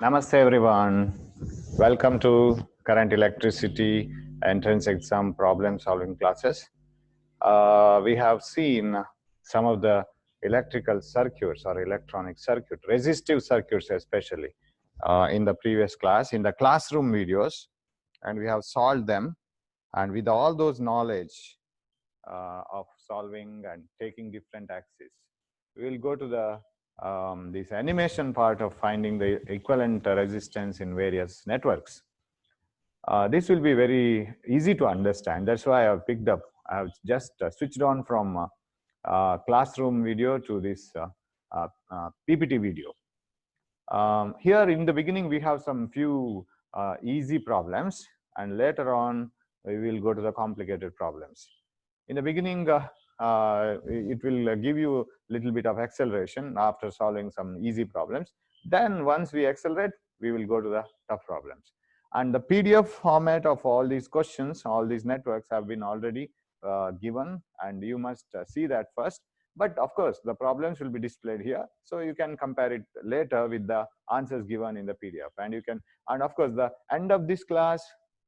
Namaste everyone. Welcome to Current Electricity Entrance Exam Problem Solving classes. We have seen some of the electrical circuits or electronic circuit, resistive circuits especially, in the previous class, in the classroom videos, and we have solved them. And with all those knowledge of solving and taking different axes, we will go to the this animation part of finding the equivalent resistance in various networks. This will be very easy to understand. That's why I've picked up. I've just switched on from classroom video to this PPT video. Here in the beginning, we have some few easy problems, and later on, we will go to the complicated problems. In the beginning, it will give you a little bit of acceleration after solving some easy problems. Then once we accelerate, we will go to the tough problems. And the PDF format of all these questions, all these networks have been already given, and you must see that first. But of course, the problems will be displayed here, so you can compare it later with the answers given in the PDF. And you can, and of course, the end of this class,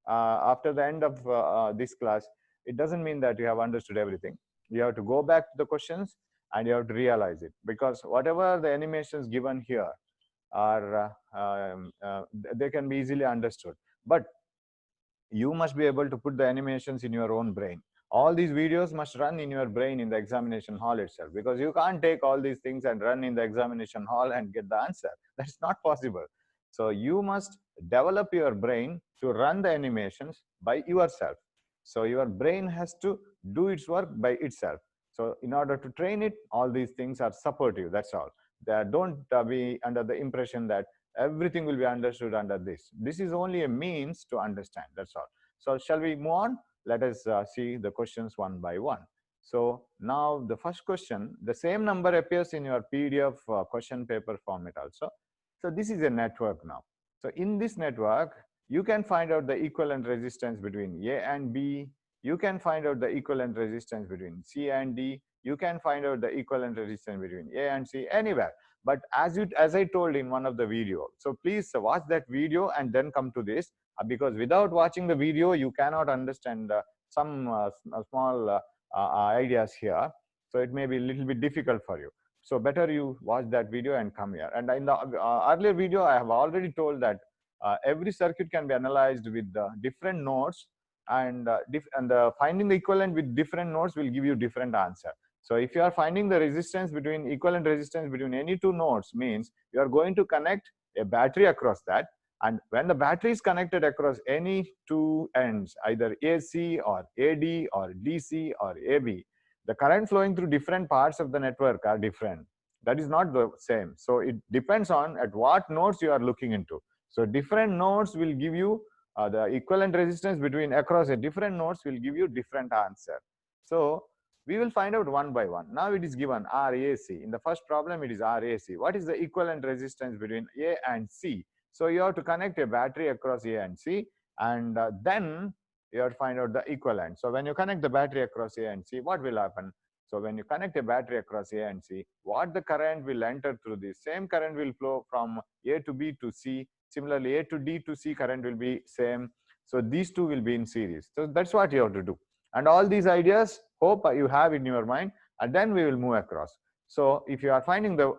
after the end of this class, it doesn't mean that you have understood everything. You have to go back to the questions and you have to realize it, because whatever the animations given here are, they can be easily understood. But you must be able to put the animations in your own brain. All these videos must run in your brain in the examination hall itself, because you can't take all these things and run in the examination hall and get the answer. That's not possible. So you must develop your brain to run the animations by yourself. So your brain has to do its work by itself. So in order to train it, all these things are supportive, that's all. Don't be under the impression that everything will be understood under this. This is only a means to understand, that's all. So shall we move on? Let us see the questions one by one. So now the first question, the same number appears in your PDF question paper format also. So this is a network now. So in this network, you can find out the equivalent resistance between A and B. You can find out the equivalent resistance between C and D. You can find out the equivalent resistance between A and C, anywhere. But as I told in one of the video, so please watch that video and then come to this, because without watching the video, you cannot understand some small ideas here. So it may be a little bit difficult for you. So better you watch that video and come here. And in the earlier video, I have already told that every circuit can be analyzed with different nodes, and finding the equivalent with different nodes will give you different answer. So if you are finding the resistance between equivalent resistance between any two nodes, means you are going to connect a battery across that. And when the battery is connected across any two ends, either AC or AD or DC or AB, the current flowing through different parts of the network are different. That is not the same. So it depends on at what nodes you are looking into. So different nodes will give you the equivalent resistance between across a different nodes will give you different answer. So we will find out one by one. Now it is given RAC. In the first problem, it is RAC. What is the equivalent resistance between A and C? So you have to connect a battery across A and C, and then you have to find out the equivalent. So when you connect the battery across A and C, what will happen? So when you connect a battery across A and C, what the current will enter through this? Same current will flow from A to B to C. Similarly, A to D to C current will be same. So these two will be in series. So that's what you have to do. And all these ideas, hope you have in your mind, and then we will move across. So if you are finding the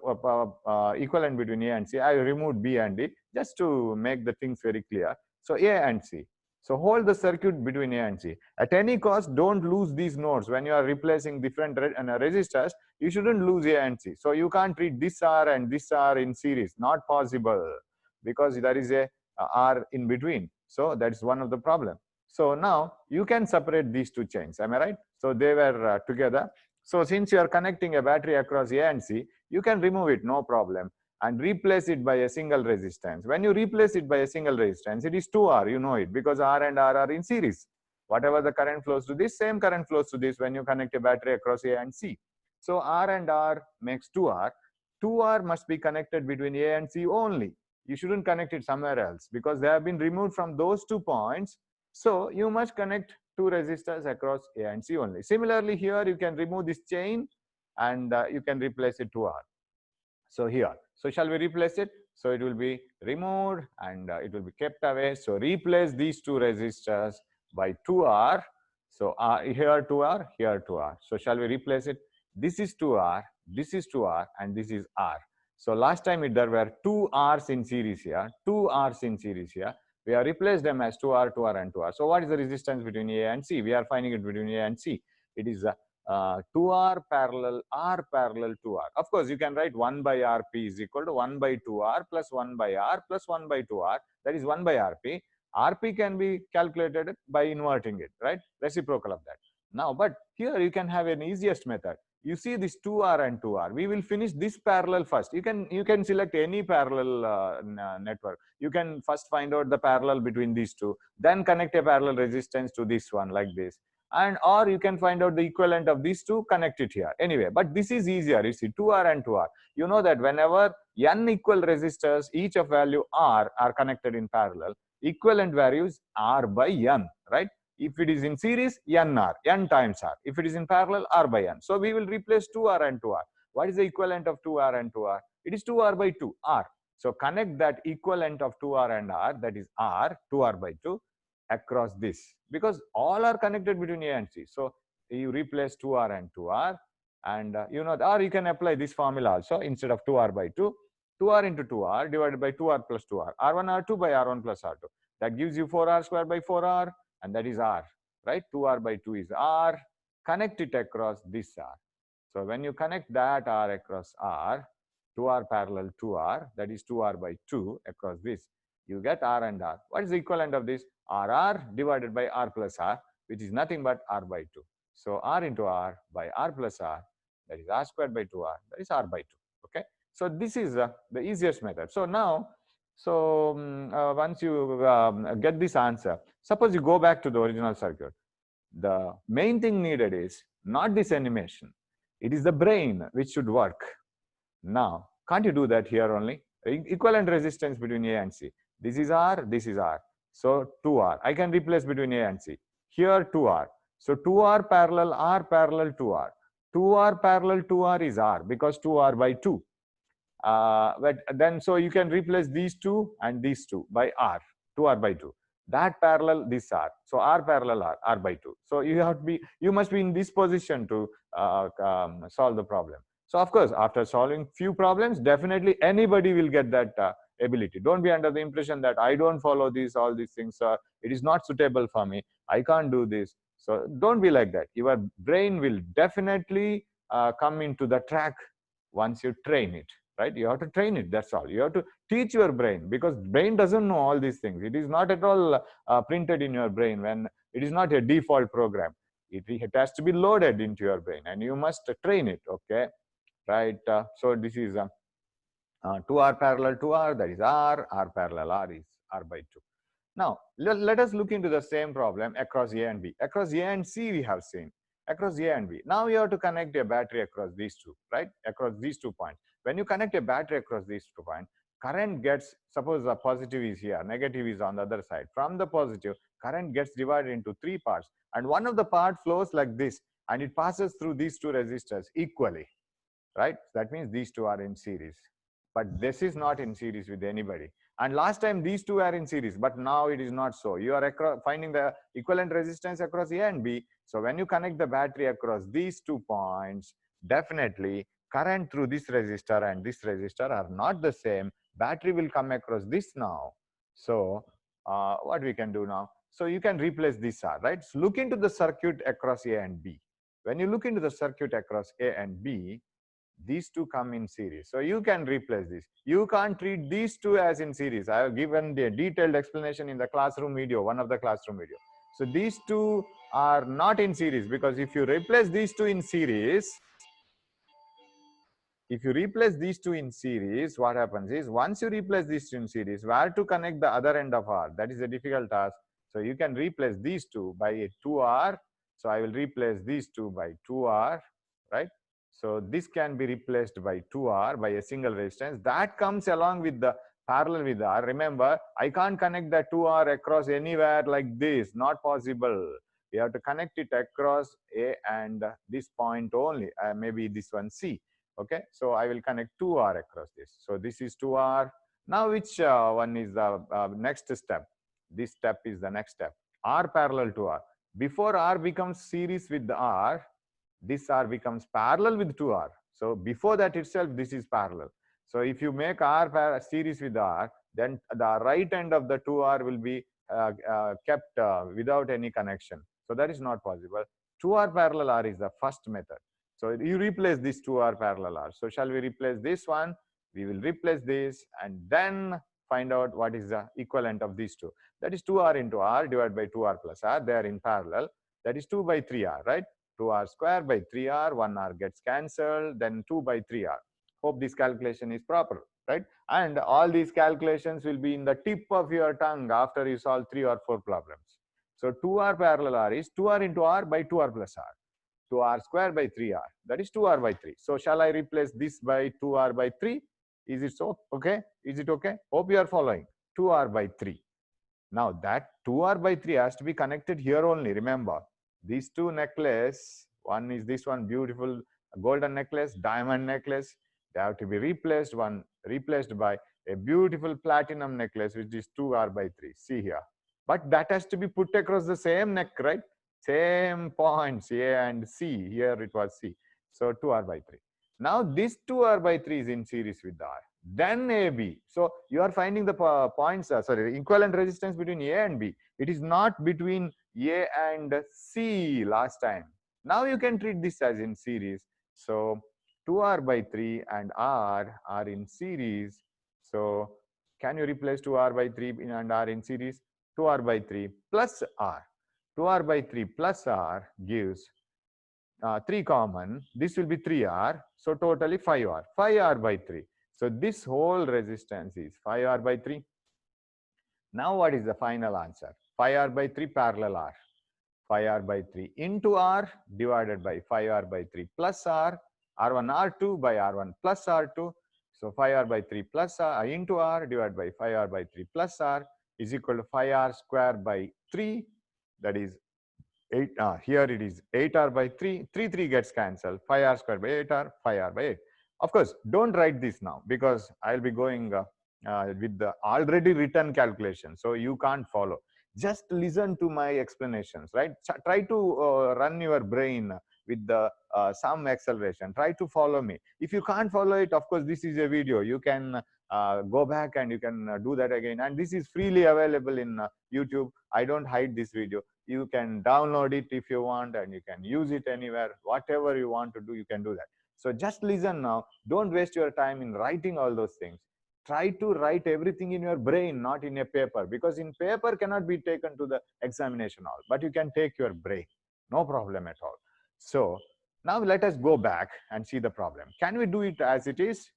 equivalent between A and C, I removed B and D just to make the things very clear. So A and C. So hold the circuit between A and C. At any cost, don't lose these nodes. When you are replacing different resistors, you shouldn't lose A and C. So you can't treat this R and this R in series. Not possible, because there is a R in between. So that's one of the problem. So now you can separate these two chains. Am I right? So they were together. So since you are connecting a battery across A and C, you can remove it, no problem, and replace it by a single resistance. When you replace it by a single resistance, it is 2R, you know it, because R and R are in series. Whatever the current flows to this, same current flows to this when you connect a battery across A and C. So R and R makes 2R. 2R must be connected between A and C only. You shouldn't connect it somewhere else, because they have been removed from those 2 points. So you must connect 2 resistors across A and C only. Similarly, here you can remove this chain and you can replace it 2R. So here, so shall we replace it? So it will be removed and it will be kept away. So replace these two resistors by 2R. So here 2R, here 2R. So shall we replace it? This is 2R, this is 2R, and this is R. So last time there were 2 R's in series here, 2 R's in series here. We have replaced them as 2R, 2R, and 2R. So what is the resistance between A and C? We are finding it between A and C. It is 2R parallel R parallel 2R. Of course, you can write 1 by RP is equal to 1 by 2R plus 1 by R plus 1 by 2R. That is 1 by RP. RP can be calculated by inverting it, right? Reciprocal of that. Now, but here you can have an easiest method. You see this 2R and 2R. We will finish this parallel first. You can select any parallel network. You can first find out the parallel between these two, then connect a parallel resistance to this one like this. And or you can find out the equivalent of these two, connect it here. Anyway, but this is easier. You see 2R and 2R. You know that whenever n equal resistors, each of value R are connected in parallel, equivalent values R by n, right? If it is in series, NR, n times R. If it is in parallel, R by n. So we will replace 2R and 2R. What is the equivalent of 2R and 2R? It is 2R by 2, R. So connect that equivalent of 2R and R, that is R, 2R by 2, across this. Because all are connected between A and C. So you replace 2R and 2R. And you know, or you can apply this formula also instead of 2R by 2. 2R into 2R divided by 2R plus 2R. R1, R2 by R1 plus R2. That gives you 4R squared by 4R. And that is R, right? 2R by 2 is R. Connect it across this R. So when you connect that R across R, 2R parallel 2R, that is 2R by 2 across this, you get R and R. What is the equivalent of this? RR divided by R plus R, which is nothing but R by 2. So R into R by R plus R, that is R squared by 2R, that is R by 2. Okay. So this is the easiest method. So now, once you get this answer, suppose you go back to the original circuit. The main thing needed is not this animation. It is the brain which should work. Now, can't you do that here only? Equivalent resistance between A and C. This is R, this is R. So 2R. I can replace between A and C. Here 2R. So 2R parallel 2R. 2R parallel 2R is R because 2R by 2. But then so you can replace these two and these two by R, 2R by 2. That parallel this R. So R parallel R, R by 2. So you must be in this position to solve the problem. So of course, after solving few problems, definitely anybody will get that ability. Don't be under the impression that I don't follow all these things. It is not suitable for me. I can't do this. So don't be like that. Your brain will definitely come into the track once you train it. Right? You have to train it. That's all. You have to teach your brain, because brain doesn't know all these things. It is not at all printed in your brain. When it is not a default program, it has to be loaded into your brain, and you must train it. Okay, right? So this is 2R parallel 2R. That is R. R parallel R is R by 2. Now let us look into the same problem across A and B. Across A and C we have seen. Across A and B. Now you have to connect a battery across these two, right? Across these 2 points. When you connect a battery across these 2 points, current gets, suppose the positive is here, negative is on the other side. From the positive, current gets divided into 3 parts. And one of the part flows like this, and it passes through these 2 resistors equally, right? That means these 2 are in series. But this is not in series with anybody. And last time these 2 are in series, but now it is not so. You are finding the equivalent resistance across A and B. So when you connect the battery across these 2 points, definitely current through this resistor and this resistor are not the same. Battery will come across this now. So what we can do now? So you can replace this R, right? So look into the circuit across A and B. When you look into the circuit across A and B, these 2 come in series. So you can replace this. You can't treat these 2 as in series. I have given the detailed explanation in the classroom video, one of the classroom video. So these 2 are not in series, because if you replace these 2 in series, what happens is, once you replace these 2 in series, where to connect the other end of R? That is a difficult task. So you can replace these 2 by a 2R. So I will replace these 2 by 2R, right? So this can be replaced by 2R by a single resistance. That comes along with the parallel with R. Remember, I can't connect the 2R across anywhere like this. Not possible. You have to connect it across A and this point only. Maybe this one C. Okay. So I will connect 2R across this. So this is 2R. Now, which one is the next step? This step is the next step. R parallel to R. Before R becomes series with the R, this R becomes parallel with 2R. So before that itself, this is parallel. So if you make R series with R, then the right end of the 2R will be kept without any connection. So that is not possible. 2R parallel R is the first method. So you replace this 2R parallel R. So shall we replace this one? We will replace this and then find out what is the equivalent of these two. That is 2R into R divided by 2R plus R. They are in parallel. That is 2 by 3R, right? 2R square by 3R, 1R gets cancelled, then 2 by 3R. Hope this calculation is proper, right? And all these calculations will be in the tip of your tongue after you solve 3 or 4 problems. So 2R parallel R is 2R into R by 2R plus R. 2R square by 3R. That is 2R by 3. So shall I replace this by 2R by 3? Is it so? Okay. Is it okay? Hope you are following. 2R by 3. Now that 2R by 3 has to be connected here only. Remember, these two necklace, one is this one beautiful golden necklace, diamond necklace. They have to be replaced, one replaced by a beautiful platinum necklace, which is 2R by 3. See here. But that has to be put across the same neck, right? Same points, A and C. Here it was C. So 2R by 3. Now this 2R by 3 is in series with the R. Then AB. So you are finding the points, equivalent resistance between A and B. It is not between A and C last time. Now you can treat this as in series. So 2R by 3 and R are in series. So can you replace 2R by 3 and R in series? 2R by 3 plus R. 2R by 3 plus R gives 3 common. This will be 3R. So totally 5R. 5R by 3. So this whole resistance is 5R by 3. Now what is the final answer? 5R by 3 parallel R. 5R by 3 into R divided by 5R by 3 plus R. R1 R2 by R1 plus R2. So 5R by 3 plus R into R divided by 5R by 3 plus R is equal to 5R square by 3. That is 8. Here it is 8R by 3. 3 gets cancelled. 5R square by 8R, 5R by 8. Of course, don't write this now because I'll be going with the already written calculation. So you can't follow. Just listen to my explanations, right? Try to run your brain with the some acceleration. Try to follow me. If you can't follow it, of course, this is a video. You can go back and you can do that again. And this is freely available in YouTube. I don't hide this video. You can download it if you want and you can use it anywhere. Whatever you want to do, you can do that. So just listen now. Don't waste your time in writing all those things. Try to write everything in your brain, not in a paper, because in paper cannot be taken to the examination hall, but you can take your brain. No problem at all. So now let us go back and see the problem. Can we do it as it is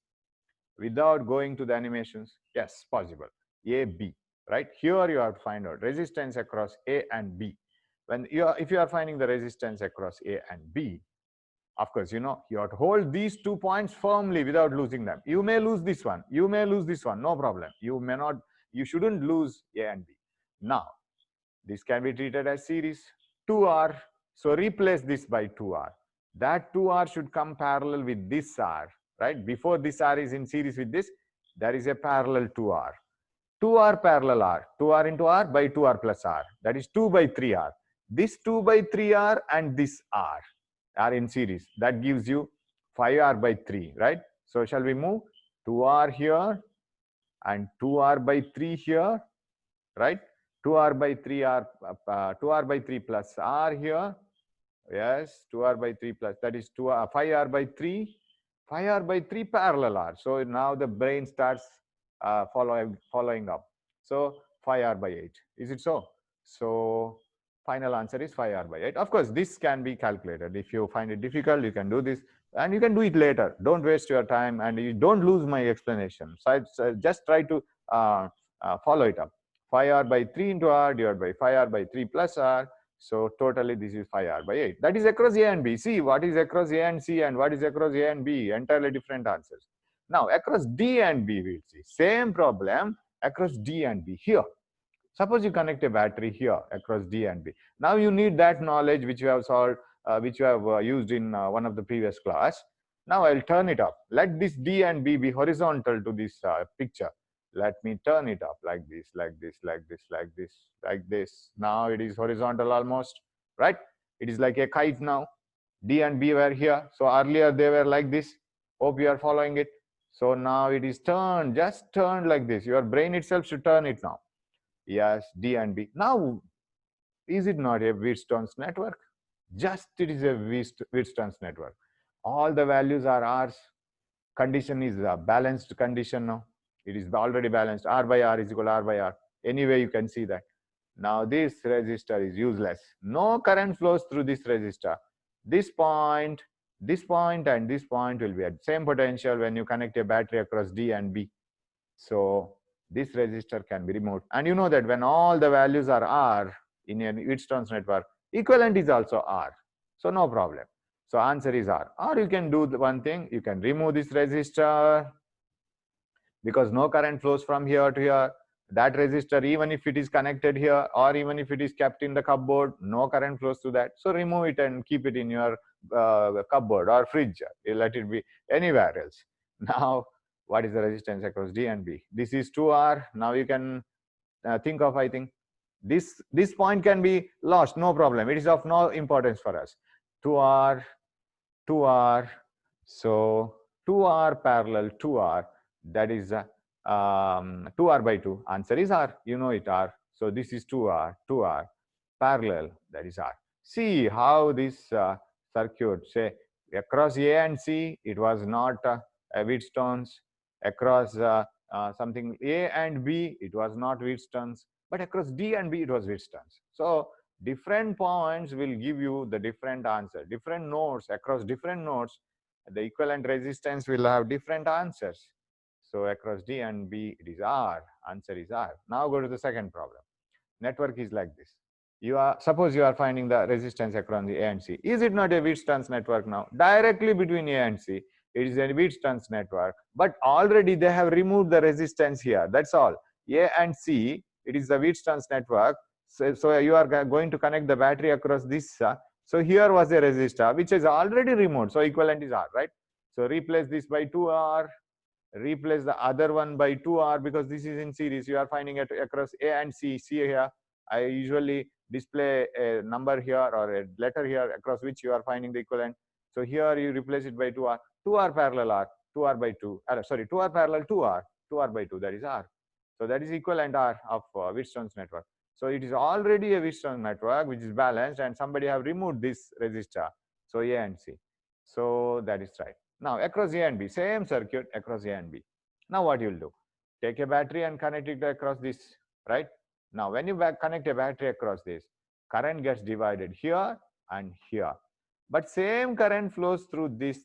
without going to the animations? Yes, possible. A, B, right? Here you have to find out resistance across A and B. If you are finding the resistance across A and B, of course, you have to hold these 2 points firmly without losing them. You may lose this one. You may lose this one. No problem. You may not. You shouldn't lose A and B. Now, this can be treated as series 2R. So replace this by 2R. That 2R should come parallel with this R, right? Before this R is in series with this, there is a parallel 2R. 2R parallel R. 2R into R by 2R plus R. That is 2 by 3R. This 2 by 3R and this R are in series. That gives you 5R by 3, right? So shall we move 2R here and 2R by 3 here, right? 2R by 3 R, 2R by 3 plus R here. Yes, 2R by 3 plus, that is 5R by 3. 5R by 3 parallel R. So now the brain starts following up. So 5R by 8. Is it so? So final answer is 5R by 8. Of course, this can be calculated. If you find it difficult, you can do this and you can do it later. Don't waste your time and you don't lose my explanation. So just try to follow it up. 5R by 3 into R divided by 5R by 3 plus R. So totally this is 5R by 8. That is across A and B. See what is across A and C and what is across A and B. Entirely different answers. Now across D and B we'll see. Same problem across D and B here. Suppose you connect a battery here across D and B. Now you need that knowledge which you have solved, which you have used in one of the previous class. Now I'll turn it up. Let this D and B be horizontal to this picture. Let me turn it up like this, like this, like this, like this, like this. Now it is horizontal almost, right? It is like a kite now. D and B were here. So earlier they were like this. Hope you are following it. So now it is turned, just turned like this. Your brain itself should turn it now. Yes, D and B. Now, is it not a Wheatstone's network? Just it is a Wheatstone's network. All the values are R's. Condition is a balanced condition now. It is already balanced. R by R is equal to R by R. Anyway, you can see that. Now this resistor is useless. No current flows through this resistor. This point, and this point will be at same potential when you connect a battery across D and B. So this resistor can be removed. And you know that when all the values are R in a Wheatstone's network, equivalent is also R. So no problem. So answer is R. Or you can do one thing, you can remove this resistor because no current flows from here to here. That resistor, even if it is connected here or even if it is kept in the cupboard, no current flows to that. So remove it and keep it in your cupboard or fridge. You let it be anywhere else. Now, what is the resistance across D and B? This is 2R. Now you can think of, I think, this point can be lost, no problem. It is of no importance for us. 2R, 2R. So 2R parallel 2R, that is 2R by 2. Answer is R. You know it, R. So this is 2R, 2R parallel, that is R. See how this circuit, say across A and C, it was not Wheatstone's. Across something A and B, it was not Wheatstone's. But across D and B, it was Wheatstone's. So different points will give you the different answer. Different nodes, across different nodes, the equivalent resistance will have different answers. So across D and B, it is R. Answer is R. Now go to the second problem. Network is like this. Suppose you are finding the resistance across the A and C. Is it not a Wheatstone's network now? Directly between A and C, it is a Wheatstone's network. But already they have removed the resistance here. That's all. A and C, it is the Wheatstone's network. So you are going to connect the battery across this. So here was a resistor which is already removed. So equivalent is R, right? So replace this by 2R. Replace the other one by 2R because this is in series. You are finding it across A and C. See here, I usually display a number here or a letter here across which you are finding the equivalent. So here you replace it by 2R. 2R parallel R, 2R by 2. Sorry, 2R parallel 2R, 2R by 2, that is R. So that is equivalent R of Wheatstone's network. So it is already a Wheatstone network which is balanced and somebody have removed this resistor. So A and C. So that is right. Now across A and B, same circuit across A and B. Now what you will do? Take a battery and connect it across this, right? Now when you connect a battery across this, current gets divided here and here. But same current flows through this,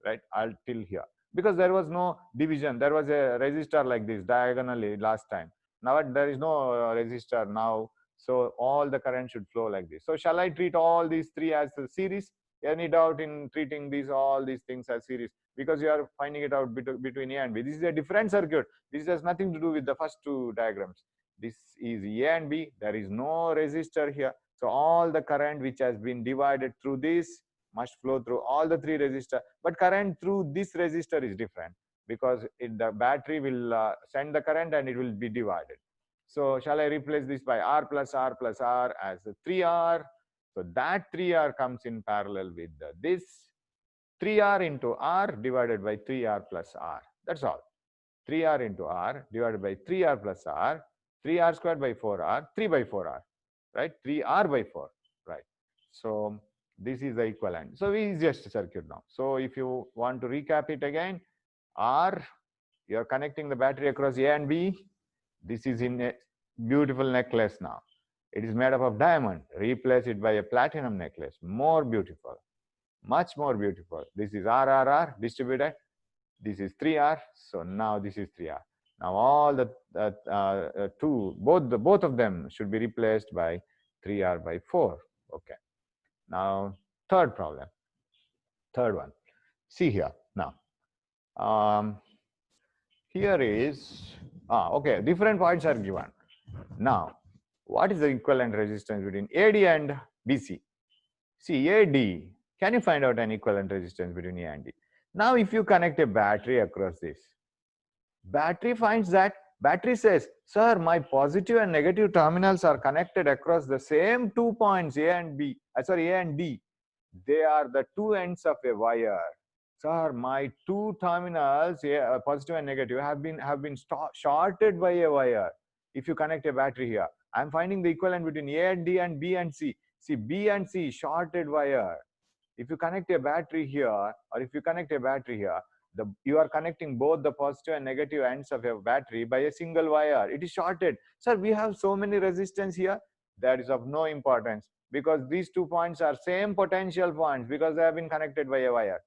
right? Till here. Because there was no division. There was a resistor like this diagonally last time. Now there is no resistor now. So all the current should flow like this. So shall I treat all these three as a series? Any doubt in treating all these things as series? Because you are finding it out between A and B. This is a different circuit. This has nothing to do with the first two diagrams. This is A and B. There is no resistor here. So all the current which has been divided through this must flow through all the three resistors. But current through this resistor is different because the battery will send the current and it will be divided. So shall I replace this by R plus R plus R as 3R? So that 3R comes in parallel with this 3R into R divided by 3R plus R. That's all. 3R into R divided by 3R plus R, 3R squared by 4R, 3 by 4R, right? 3R by 4, right? So this is the equivalent. So we just circuit now. So if you want to recap it again, R, you are connecting the battery across A and B. This is in a beautiful necklace now. It is made up of diamond. Replace it by a platinum necklace. More beautiful, much more beautiful. This is RRR distributed. This is 3R. So now this is 3R. Now all the both of them should be replaced by 3R by 4. Okay. Now third problem. Third one. See here now. Here is okay. Different points are given. Now, what is the equivalent resistance between AD and DC? See, AD, can you find out an equivalent resistance between A and D? Now, if you connect a battery across this, Battery finds that. Battery says, sir, my positive and negative terminals are connected across the same 2 points A and B. A and D. They are the two ends of a wire. Sir, my two terminals, positive and negative, have been shorted by a wire. If you connect a battery here, I'm finding the equivalent between A and D and B and C. See, B and C shorted wire. If you connect a battery here, or if you connect a battery here, you are connecting both the positive and negative ends of your battery by a single wire. It is shorted. Sir, we have so many resistance here. That is of no importance, because these 2 points are same potential points because they have been connected by a wire.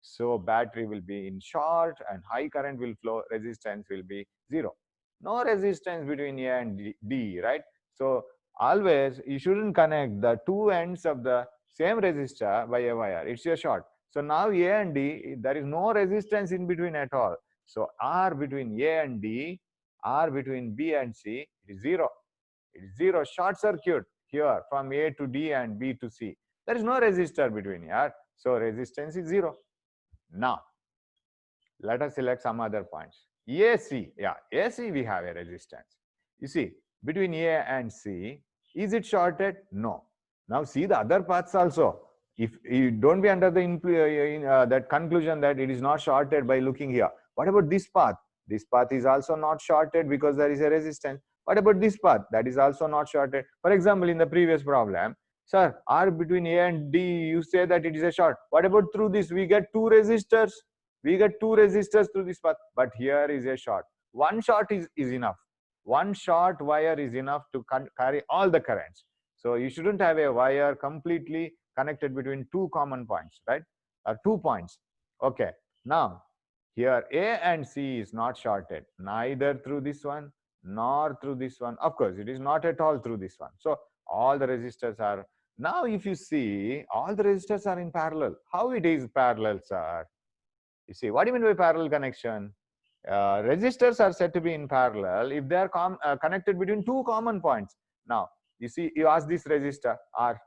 So battery will be in short and high current will flow, resistance will be 0. No resistance between A and D, right? So always you shouldn't connect the two ends of the same resistor by a wire. It's a short. So now A and D, there is no resistance in between at all. So R between A and D, R between B and C, it is 0. It is 0, short circuit here from A to D and B to C. There is no resistor between here. So resistance is 0. Now, let us select some other points. AC, AC we have a resistance. You see, between A and C, is it shorted? No. Now see the other paths also. If you don't be under the that conclusion that it is not shorted by looking here. What about this path? This path is also not shorted because there is a resistance. What about this path? That is also not shorted. For example, in the previous problem, sir, R between A and D, you say that it is a short. What about through this? We get two resistors. We get two resistors through this path, but here is a short. One short is enough. One short wire is enough to carry all the currents. So you shouldn't have a wire completely connected between two common points, right? 2 points. Okay. Now, here A and C is not shorted, neither through this one nor through this one. Of course, it is not at all through this one. So all the resistors are, now if you see, all the resistors are in parallel. How it is parallel, sir? You see, what do you mean by parallel connection? Resistors are said to be in parallel if they are connected between two common points. Now, you see, you ask this resistor R.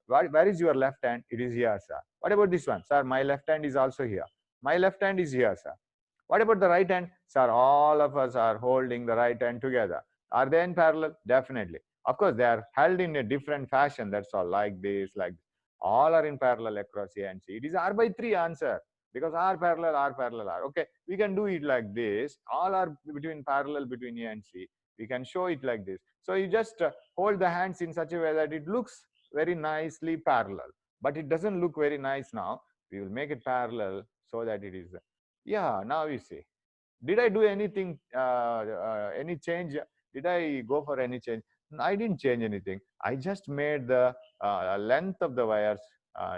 Where is your left hand? It is here, sir. What about this one? Sir, my left hand is also here. My left hand is here, sir. What about the right hand? Sir, all of us are holding the right hand together. Are they in parallel? Definitely. Of course, they are held in a different fashion. That's all, like this, like this. All are in parallel across A and C. It is R by 3 answer. Because R parallel, R parallel, R. Okay, we can do it like this. All are between parallel between A and C. We can show it like this. So you just hold the hands in such a way that it looks very nicely parallel. But it doesn't look very nice now. We will make it parallel so that it is. Yeah, now you see. Did I do anything, any change? Did I go for any change? I didn't change anything. I just made the length of the wires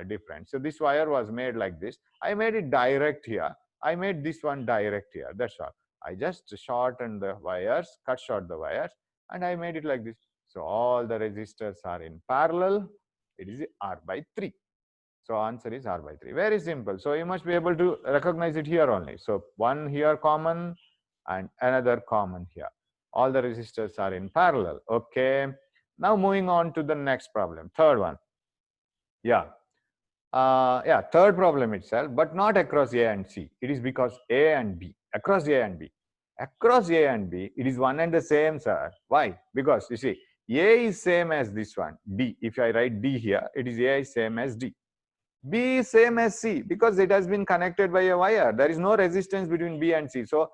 different. So this wire was made like this. I made it direct here. I made this one direct here. That's all. I just shortened the wires, cut short the wires, and I made it like this. So all the resistors are in parallel. It is R by 3. So answer is R by 3. Very simple. So you must be able to recognize it here only. So one here common and another common here. All the resistors are in parallel. Okay. Now moving on to the next problem. Third one. Yeah. Third problem itself, but not across A and C. It is because A and B. Across A and B. Across A and B, it is one and the same, sir. Why? Because you see, A is same as this one, D. If I write D here, it is A is same as D. B is same as C because it has been connected by a wire. There is no resistance between B and C. So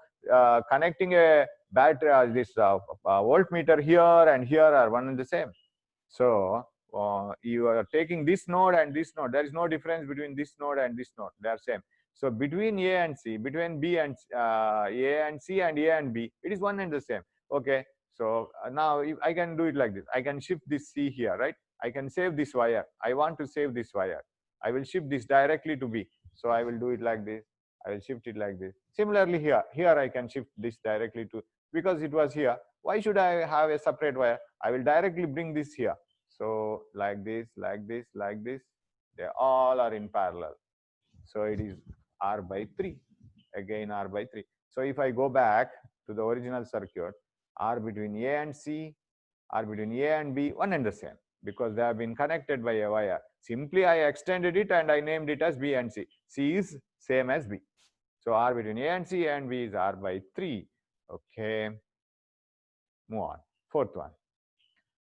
connecting a battery, this voltmeter here and here are one and the same. So you are taking this node and this node. There is no difference between this node and this node. They are same. So between A and C, between B and A and C and A and B, it is one and the same. Okay. So now if I can do it like this. I can shift this C here, right? I can save this wire. I want to save this wire. I will shift this directly to B. So I will do it like this. I will shift it like this. Similarly here, I can shift this directly to, because it was here. Why should I have a separate wire? I will directly bring this here. So like this, like this, like this. They all are in parallel. So it is R by 3. Again R by 3. So if I go back to the original circuit, R between A and C, R between A and B, one and the same, because they have been connected by a wire. Simply I extended it and I named it as B and C. C is same as B. So R between A and C and B is R by 3. Okay, move on. Fourth one,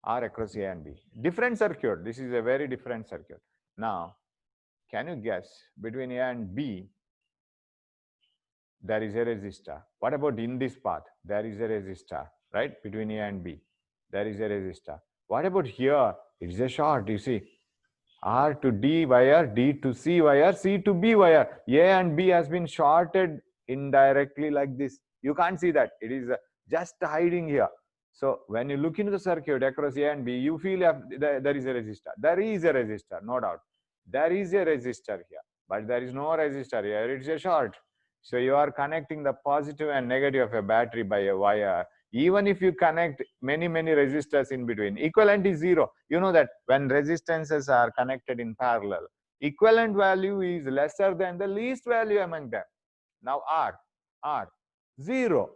R across A and B. Different circuit. This is a very different circuit. Now, can you guess between A and B, there is a resistor. What about in this path? There is a resistor, right? Between A and B, there is a resistor. What about here? It is a short, you see. R to D wire, D to C wire, C to B wire. A and B has been shorted indirectly like this. You can't see that. It is just hiding here. So when you look into the circuit across A and B, you feel there is a resistor. There is a resistor, no doubt. There is a resistor here, but there is no resistor here. It's a short. So you are connecting the positive and negative of a battery by a wire. Even if you connect many resistors in between, equivalent is 0. You know that when resistances are connected in parallel, equivalent value is lesser than the least value among them. Now R 0,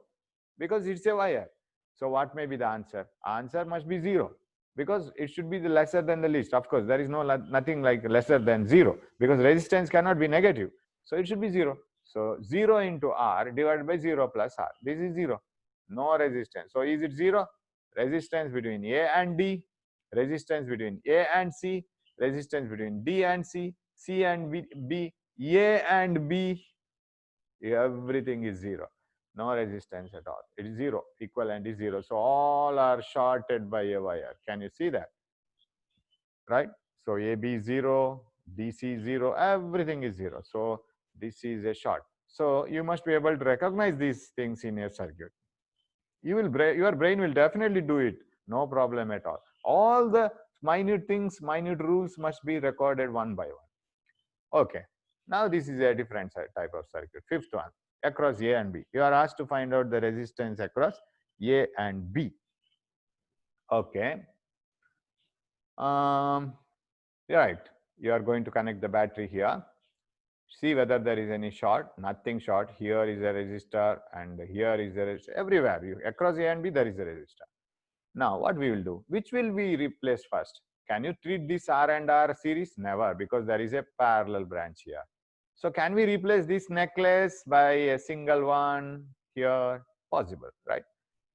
because it's a wire. So what may be the answer? Answer must be 0, because it should be the lesser than the least. Of course, there is nothing like lesser than 0, because resistance cannot be negative. So it should be 0. So 0 into R divided by 0 plus R. This is 0. No resistance. So is it 0? Resistance between A and D, resistance between A and C, resistance between D and C, C and B, A and B, everything is 0. No resistance at all. It is 0. Equivalent is 0. So all are shorted by a wire. Can you see that? Right? So AB 0, DC 0, everything is 0. So this is a short. So you must be able to recognize these things in your circuit. Your brain will definitely do it. No problem at all. All the minute things, minute rules must be recorded one by one. Okay. Now this is a different type of circuit. Fifth one, across A and B. You are asked to find out the resistance across A and B. Okay. Right. You are going to connect the battery here. See whether there is any short. Nothing short. Here is a resistor and here is a resistor. Everywhere. Across A and B, there is a resistor. Now, what we will do? Which will we replace first? Can you treat this R and R series? Never, because there is a parallel branch here. So can we replace this necklace by a single one here? Possible, right?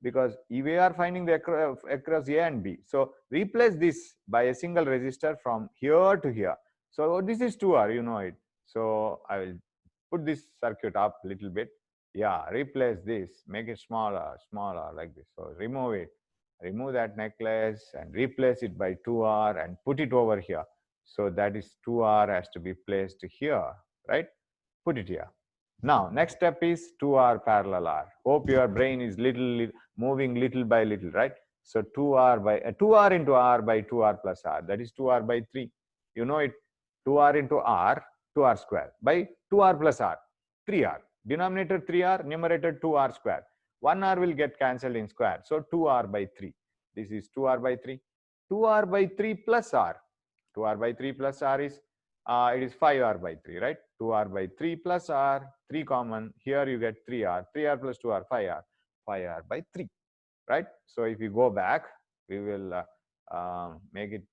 Because we are finding the across A and B. So replace this by a single resistor from here to here. So this is 2R, you know it. So I will put this circuit up a little bit. Yeah, replace this, make it smaller like this. So remove it. Remove that necklace and replace it by 2R and put it over here. So that is 2R has to be placed here, right? Put it here. Now, next step is 2R parallel R. Hope your brain is moving little by little, right? So 2R into R by 2R plus R. That is 2R by 3. You know it. 2R into R, 2R square by 2R plus R, 3R. Denominator 3R, numerator 2R square. 1R will get cancelled in square. So 2R by 3. This is 2R by 3. 2R by 3 plus R. 2R by 3 plus R is, it is 5R by 3, right? 2R by 3 plus R, 3 common. Here you get 3R. 3R plus 2R, 5R. 5R by 3, right? So if you go back, we will make it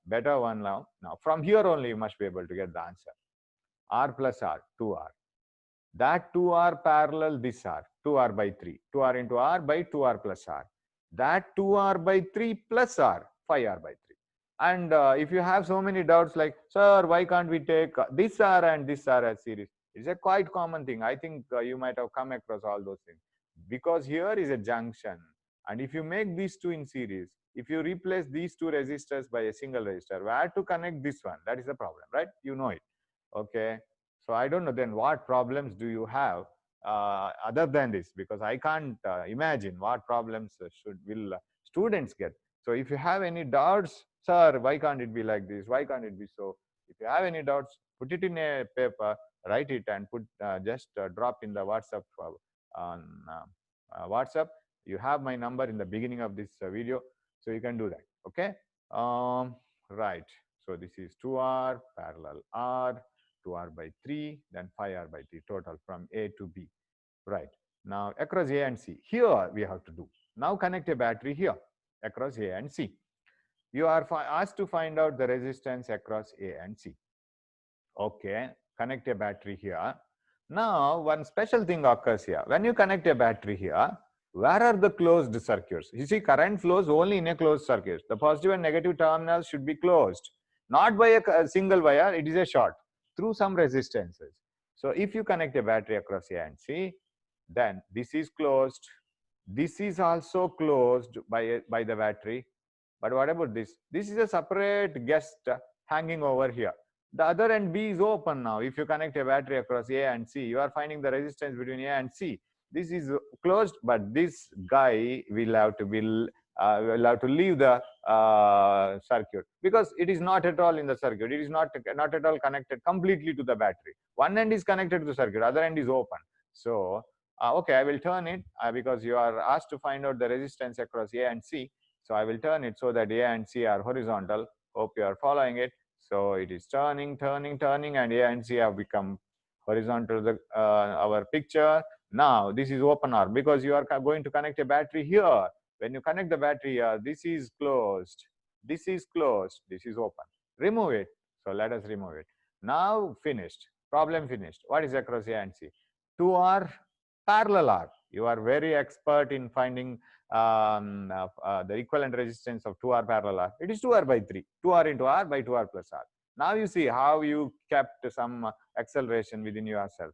better one now. Now from here only you must be able to get the answer. R plus R, 2R. That 2R parallel this R, 2R by 3. 2R into R by 2R plus R. That 2R by 3 plus R, 5R by 3. And if you have so many doubts like, sir, why can't we take this R and this R as series? It's a quite common thing. I think you might have come across all those things. Because here is a junction. And if you make these two in series, if you replace these two resistors by a single resistor, where to connect this one? That is the problem, right? You know it. Okay. So I don't know then what problems do you have other than this, because I can't imagine what problems will students get. So if you have any doubts, sir, why can't it be like this? Why can't it be so? If you have any doubts, put it in a paper, write it and put just drop in the WhatsApp on WhatsApp. You have my number in the beginning of this video, so you can do that. Okay. Right. So this is 2R parallel R. 2R by 3, then 5R by 3 total from A to B. Right. Now across A and C, here we have to do. Now connect a battery here across A and C. You are asked to find out the resistance across A and C. Okay, connect a battery here. Now, one special thing occurs here. When you connect a battery here, where are the closed circuits? You see, current flows only in a closed circuit. The positive and negative terminals should be closed, not by a single wire, it is a short, through some resistances. So if you connect a battery across A and C, then this is closed. This is also closed by the battery. But what about this? This is a separate guest hanging over here. The other end B is open now. If you connect a battery across A and C, you are finding the resistance between A and C. This is closed, but this guy will have to leave the circuit, because it is not at all in the circuit. It is not at all connected completely to the battery. One end is connected to the circuit, other end is open. So okay, I will turn it because you are asked to find out the resistance across A and C. So I will turn it so that A and C are horizontal. Hope you are following it. So it is turning, and A and C have become horizontal to our picture. Now this is open R because you are going to connect a battery here. When you connect the battery here, this is closed, this is closed, this is open. Remove it. So let us remove it. Now finished. Problem finished. What is across A and C? 2R parallel R. You are very expert in finding the equivalent resistance of 2R parallel R. It is 2R by 3. 2R into R by 2R plus R. Now you see how you kept some acceleration within yourself.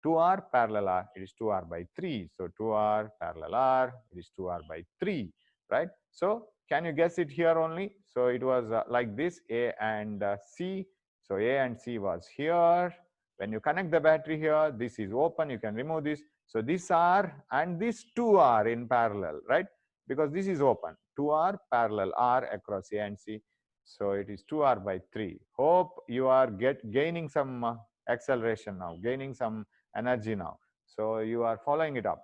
2R parallel R, it is 2R by 3. So 2R parallel R, it is 2R by 3, right? So can you guess it here only? So it was like this, A and C. So A and C was here. When you connect the battery here, this is open, you can remove this. So this R and this 2R in parallel, right? Because this is open. 2R parallel R across A and C. So it is 2R by 3. Hope you are gaining some acceleration now, gaining some energy now. So you are following it up,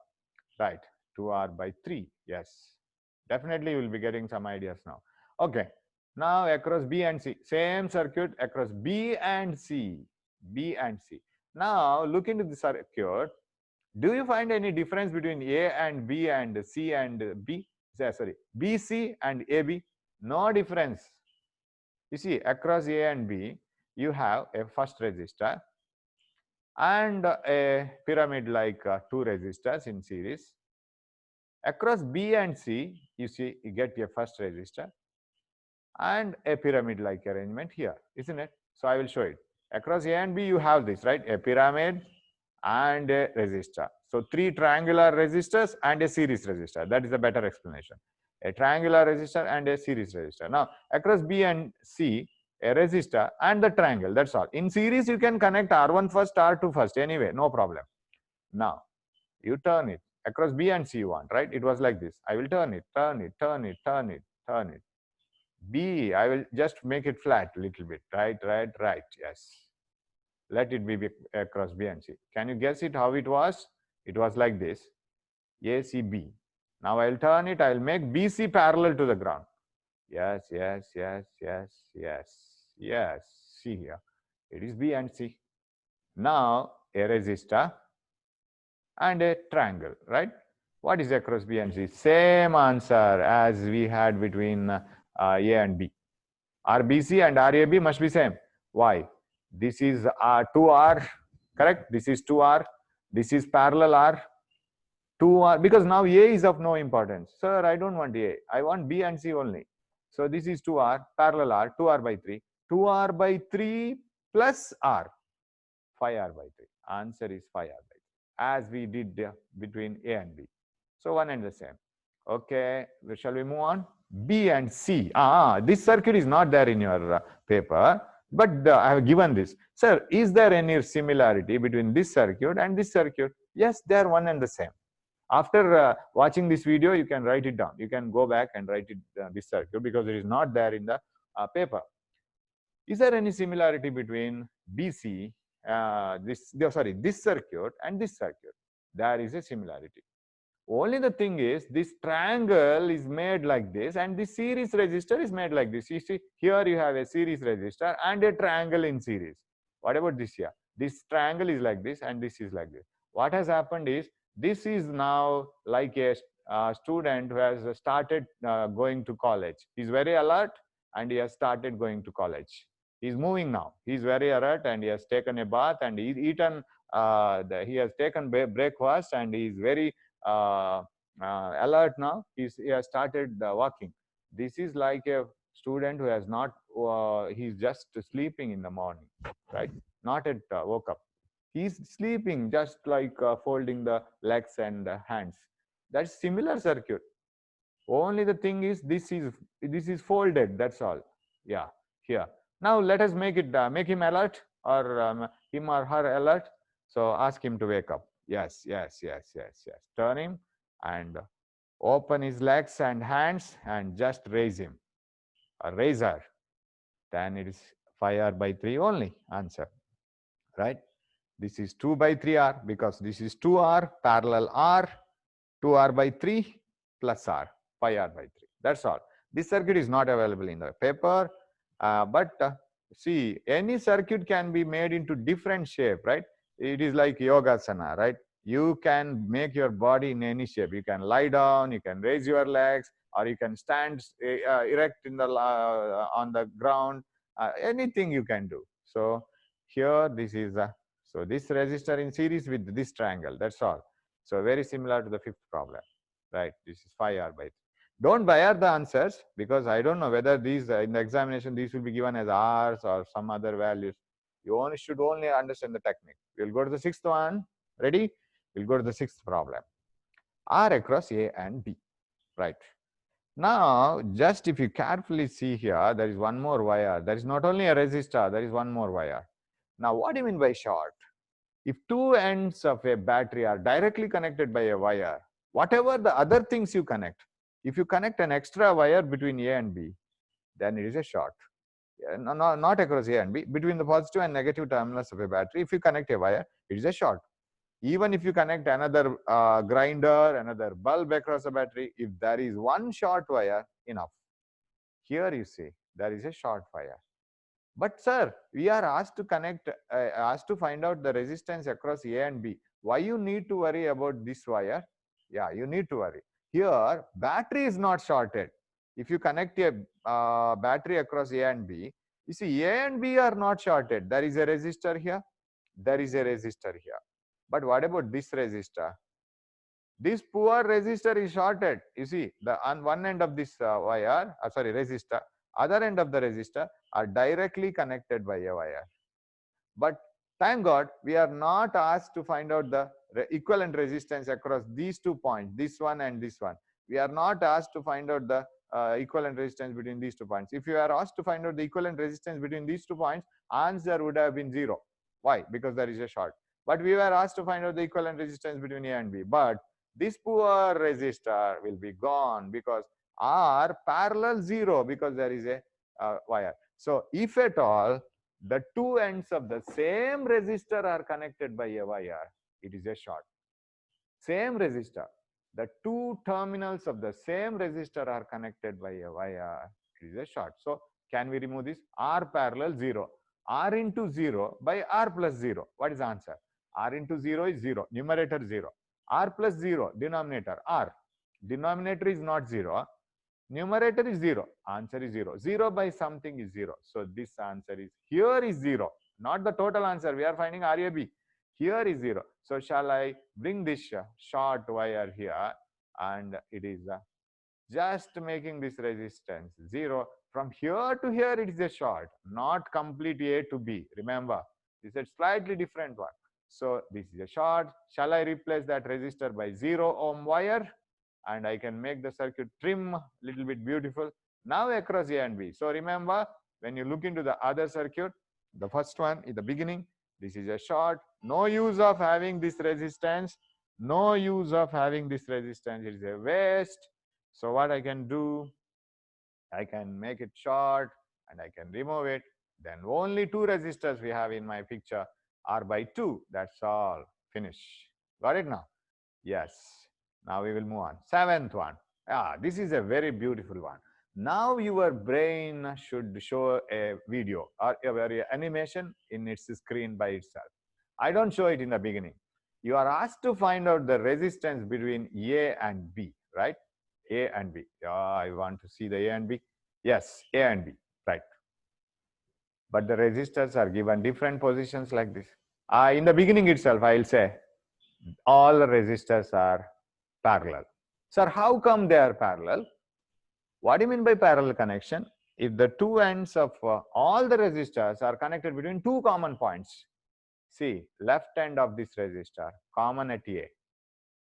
right? 2R by 3, yes. Definitely you will be getting some ideas now. Okay, now across B and C, same circuit across B and C, B and C. Now look into the circuit. Do you find any difference between A and B and C and B? Sorry, BC and AB? No difference. You see, across A and B, you have a first resistor and a pyramid like two resistors in series. Across B and C, you see, you get a first resistor and a pyramid like arrangement here, isn't it? So I will show it. Across A and B, you have this, right? A pyramid and a resistor. So three triangular resistors and a series resistor. That is a better explanation. A triangular resistor and a series resistor. Now, across B and C, a resistor and the triangle, that's all. In series, you can connect R1 first, R2 first, anyway, no problem. Now, you turn it. Across B and C you want, right? It was like this. I will turn it, turn it, turn it, turn it, turn it. B, I will just make it flat a little bit, right, yes. Let it be across B and C. Can you guess it how it was? It was like this, A, C, B. Now I'll turn it, I'll make BC parallel to the ground. Yes, yes, yes, yes, yes, yes. See here, it is B and C. Now a resistor and a triangle, right? What is across B and C? Same answer as we had between A and B. RBC and RAB must be same. Why? This is 2R, correct? This is 2R. This is parallel R. 2R, because now A is of no importance. Sir, I don't want A. I want B and C only. So this is 2R, parallel R, 2R by 3. 2R by 3 plus R, 5R by 3. Answer is 5R by 3, as we did between A and B. So one and the same. Okay, shall we move on? B and C. This circuit is not there in your paper, but I have given this. Sir, is there any similarity between this circuit and this circuit? Yes, they are one and the same. After watching this video, you can write it down. You can go back and write it this circuit because it is not there in the paper. Is there any similarity between BC, this circuit and this circuit? There is a similarity. Only the thing is, this triangle is made like this and this series resistor is made like this. You see, here you have a series resistor and a triangle in series. What about this here? This triangle is like this and this is like this. What has happened is, this is now like a student who has started going to college. He's very alert and he has started going to college. He's moving now. He's very alert and he has taken a bath and he's eaten he has taken breakfast and he is very alert now. He has started walking. This is like a student who has not, he's just sleeping in the morning, right? Not yet woke up. He's sleeping, just like folding the legs and hands. That's similar circuit. Only the thing is, this is folded. That's all. Yeah, here. Now let us make it make him alert, or him or her alert. So ask him to wake up. Yes, yes, yes, yes, yes. Turn him and open his legs and hands and just raise him. Raise her. Then it is 5r/3 only. Answer. Right? This is 2/3r because this is 2r parallel r, 2r/3 plus r, 5r/3. That's all. This circuit is not available in the paper, but see, any circuit can be made into different shape, right? It is like yogasana, right? You can make your body in any shape. You can lie down, you can raise your legs, or you can stand erect in the on the ground. Anything you can do. So here, this is so this resistor in series with this triangle. That's all. So very similar to the fifth problem, right? This is 5r/3. Don't buy the answers, because I don't know whether these in the examination these will be given as r's or some other values. You only should only understand the technique. We'll go to the sixth one. Ready? We'll go to the sixth problem. R across A and B, right? Now, just if you carefully see here, there is one more wire. There is not only a resistor, there is one more wire. Now, what do you mean by short? If two ends of a battery are directly connected by a wire, whatever the other things you connect, if you connect an extra wire between A and B, then it is a short. Not across A and B, between the positive and negative terminals of a battery, if you connect a wire, it is a short. Even if you connect another grinder, another bulb across a battery, if there is one short wire, enough. Here you see, there is a short wire. But sir, we are asked to connect, asked to find out the resistance across A and B. Why you need to worry about this wire? Yeah, you need to worry. Here, battery is not shorted. If you connect a battery across A and B, you see A and B are not shorted. There is a resistor here. There is a resistor here. But what about this resistor? This poor resistor is shorted. You see, the on one end of this wire, resistor, other end of the resistor are directly connected by a wire. But thank God, we are not asked to find out the equivalent resistance across these 2 points, this one and this one. We are not asked to find out the equivalent resistance between these 2 points. If you are asked to find out the equivalent resistance between these 2 points, answer would have been 0. Why? Because there is a short. But we were asked to find out the equivalent resistance between A and B. But this poor resistor will be gone because R parallel 0, because there is a wire. So if at all the two ends of the same resistor are connected by a wire, it is a short. Same resistor, the two terminals of the same resistor are connected by a wire, it is a short. So can we remove this? R parallel 0. R into 0 by R plus 0. What is the answer? R into 0 is 0, numerator 0. R plus 0, denominator R. Denominator is not 0. Numerator is 0. Answer is 0. 0 by something is 0. So this answer is, here is 0. Not the total answer. We are finding RAB. Here is 0. So shall I bring this short wire here, and it is just making this resistance 0. From here to here it is a short, not complete A to B. Remember, this is a slightly different one. So this is a short. Shall I replace that resistor by 0 ohm wire? And I can make the circuit trim little bit beautiful. Now across A and B. So remember, when you look into the other circuit, the first one in the beginning, this is a short. No use of having this resistance. No use of having this resistance. It is a waste. So what I can do, I can make it short and I can remove it. Then only two resistors we have in my picture, R/2. That's all. Finish. Got it now? Yes. Now we will move on. Seventh one. This is a very beautiful one. Now your brain should show a video or a animation in its screen by itself. I don't show it in the beginning. You are asked to find out the resistance between A and B, right? A and B. I want to see the A and B. Yes, A and B, right. But the resistors are given different positions like this. In the beginning itself, I'll say all the resistors are parallel. Sir, how come they are parallel? What do you mean by parallel connection? If the two ends of all the resistors are connected between two common points, see, left end of this resistor, common at A.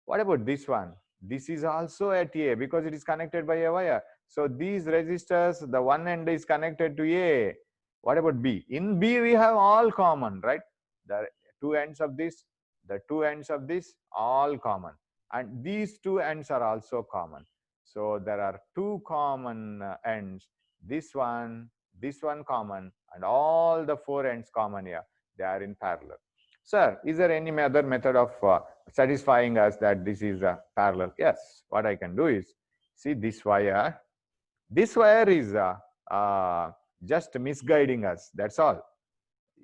What about this one? This is also at A because it is connected by a wire. So these resistors, the one end is connected to A. What about B? In B, we have all common, right? The two ends of this, the two ends of this, all common. And these two ends are also common. So there are two common ends. This one common, and all the four ends common here. They are in parallel. Sir, is there any other method of satisfying us that this is a parallel? Yes, what I can do is, see this wire is just misguiding us, that's all.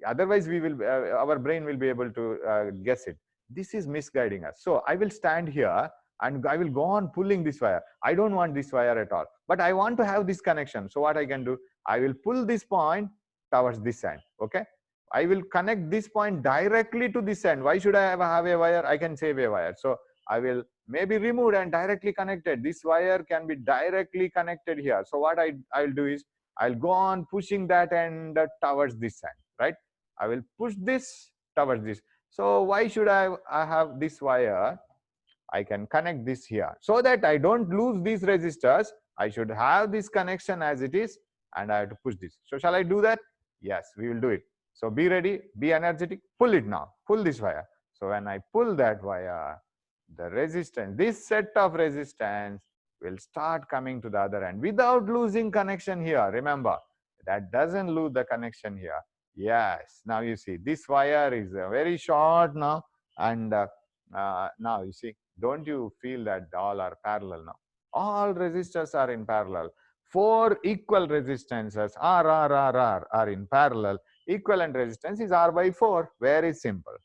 Otherwise we will our brain will be able to guess it. This is misguiding us. So I will stand here and I will go on pulling this wire. I don't want this wire at all, but I want to have this connection. So what I can do, I will pull this point towards this end. Okay, I will connect this point directly to this end. Why should I have a wire? I can save a wire. So I will maybe remove and directly connected. This wire can be directly connected here. So what I'll do is, I'll go on pushing that end towards this end, right? I will push this towards this. So why should I have this wire? I can connect this here so that I don't lose these resistors. I should have this connection as it is, and I have to push this. So shall I do that? Yes, we will do it. So be ready, be energetic, pull it now, pull this wire. So when I pull that wire, the resistance, this set of resistance will start coming to the other end without losing connection here. Remember, that doesn't lose the connection here. Yes, now you see this wire is very short now, and now you see, don't you feel that all are parallel now? All resistors are in parallel. Four equal resistances R are in parallel. Equivalent resistance is R by 4. Very simple,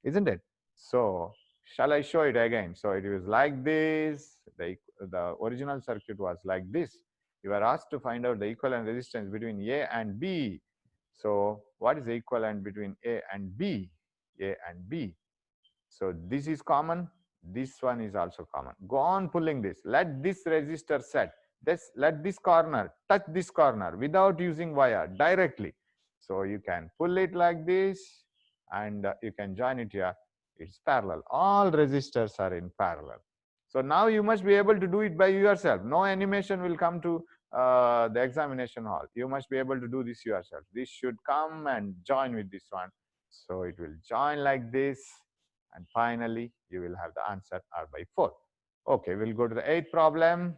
isn't it? So shall I show it again? So it was like this. The original circuit was like this. You are asked to find out the equivalent resistance between A and B. So what is the equivalent between A and B? A and B. So this is common. This one is also common. Go on pulling this. Let this resistor set. Let this corner touch this corner without using wire, directly. So you can pull it like this, and you can join it here. It's parallel. All resistors are in parallel. So now you must be able to do it by yourself. No animation will come to the examination hall. You must be able to do this yourself. This should come and join with this one. So it will join like this, and finally you will have the answer R by 4. Okay, we'll go to the 8th problem.